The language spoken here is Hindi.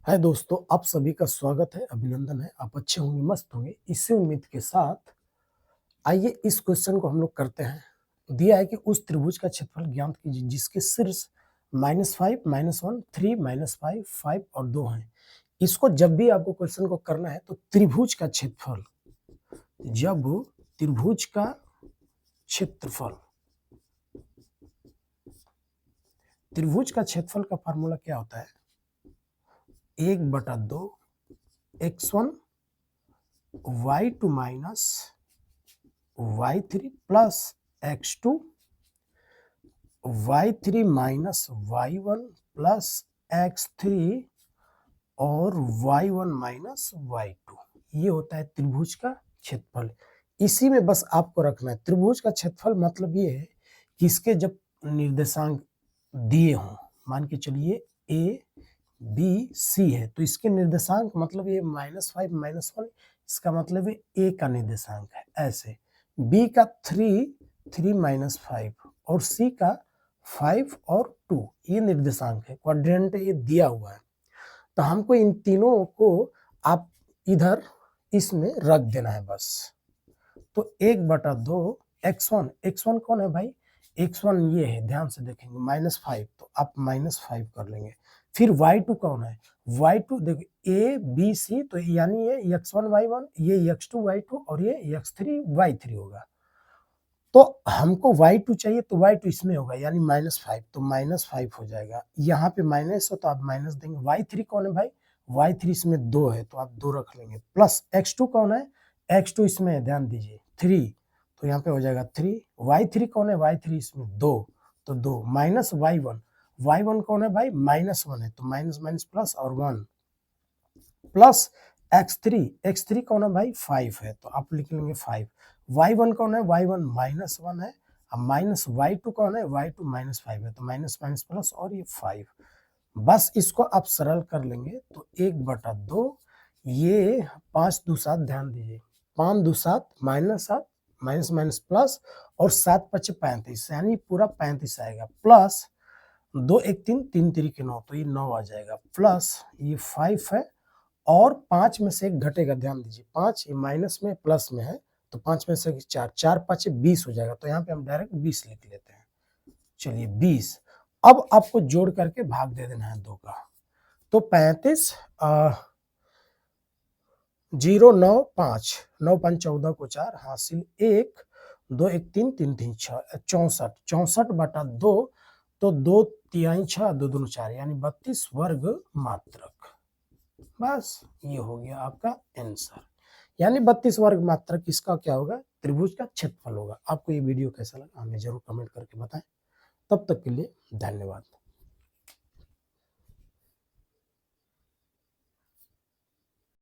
हाय दोस्तों, आप सभी का स्वागत है, अभिनंदन है। आप अच्छे होंगे, मस्त होंगे, इसी उम्मीद के साथ आइए इस क्वेश्चन को हम लोग करते हैं। दिया है कि उस त्रिभुज का क्षेत्रफल ज्ञात कीजिए जिसके शीर्ष -5, -1, 3, -5, 5 और 2 हैं। इसको जब भी आपको क्वेश्चन को करना है तो त्रिभुज का क्षेत्रफल, जब त्रिभुज का क्षेत्रफल, त्रिभुज का क्षेत्रफल का फार्मूला क्या होता है? 1/2 x1 y2 minus y3 plus x2 y3 minus y1 plus x3 और y1 माइनस y2। ये होता है त्रिभुज का क्षेत्रफल। इसी में बस आपको रखना है। त्रिभुज का क्षेत्रफल मतलब ये है कि इसके जब निर्देशांक दिए हों, मान के चलिए a b c है तो इसके निर्देशांक मतलब ये -5 -1, इसका मतलब ये a का निर्देशांक है, ऐसे b का 3 -5 और c का 5 और 2 ये निर्देशांक है, क्वाड्रेंट ये दिया हुआ है। तो हमको इन तीनों को आप इधर इसमें रख देना है बस। तो 1/2 x1 कौन है भाई? x1 ये है, ध्यान से देखेंगे, -5 तो आप -5 कर लेंगे। फिर y2 कौन है? y2 देखो a b c, तो यानी ये x1 y1, ये x2 y2 और ये x3 y3 होगा। तो हमको y2 चाहिए तो y2 इसमें होगा यानी -5, तो -5 हो जाएगा। यहाँ पे माइनस हो तो आप माइनस देंगे। y3 कौन है भाई? y3 इसमें 2 है तो आप 2 रख लेंगे। प्लस x2 कौन है? x2 इसमें है, ध्यान दीजिए 3, तो यहाँ पे हो जाएगा 3। y3 कौन है? y3 इसमें 2, तो 2 माइनस y1 कौन है भाई? -1 है तो माइनस माइनस प्लस और 1 प्लस x3 कौन है भाई? 5 है तो आप लिख लेंगे 5। y1 कौन है? y1 -1 है। अब माइनस y2 कौन है? y2 -5 है तो माइनस माइनस प्लस और ये 5। बस इसको आप सरल कर लेंगे तो 1/2, ये 5 2 7, ध्यान दीजिए 5 2 7 -7 माइनस माइनस प्लस और 7 5 35 यानी पूरा 35 आएगा। प्लस 2 1 3 3 3 के 9 तो ये 9 आ जाएगा। प्लस ये 5 है और 5 में से एक घटेगा, ध्यान दीजिए 5 ये माइनस में प्लस में है तो 5 में से 4 4 5 20 हो जाएगा, तो यहाँ पे हम डायरेक्ट 20 लिख लेते हैं। चलिए 20। अब आपको जोड़ करके भाग दे देना है 2 का, तो 35 0 9 5 9 5 14 को 4 हासिल 1 2 1 3 3 3 6 64 64/2, तो 2 तिहाई 6 2 दूनी 4 यानी 32 वर्ग मात्रक। बस ये हो गया आपका आंसर, यानी 32 वर्ग मात्रक इसका क्या होगा? त्रिभुज का क्षेत्रफल होगा। आपको ये वीडियो कैसा लगा हमें जरूर कमेंट करके बताएं। तब तक के लिए धन्यवाद।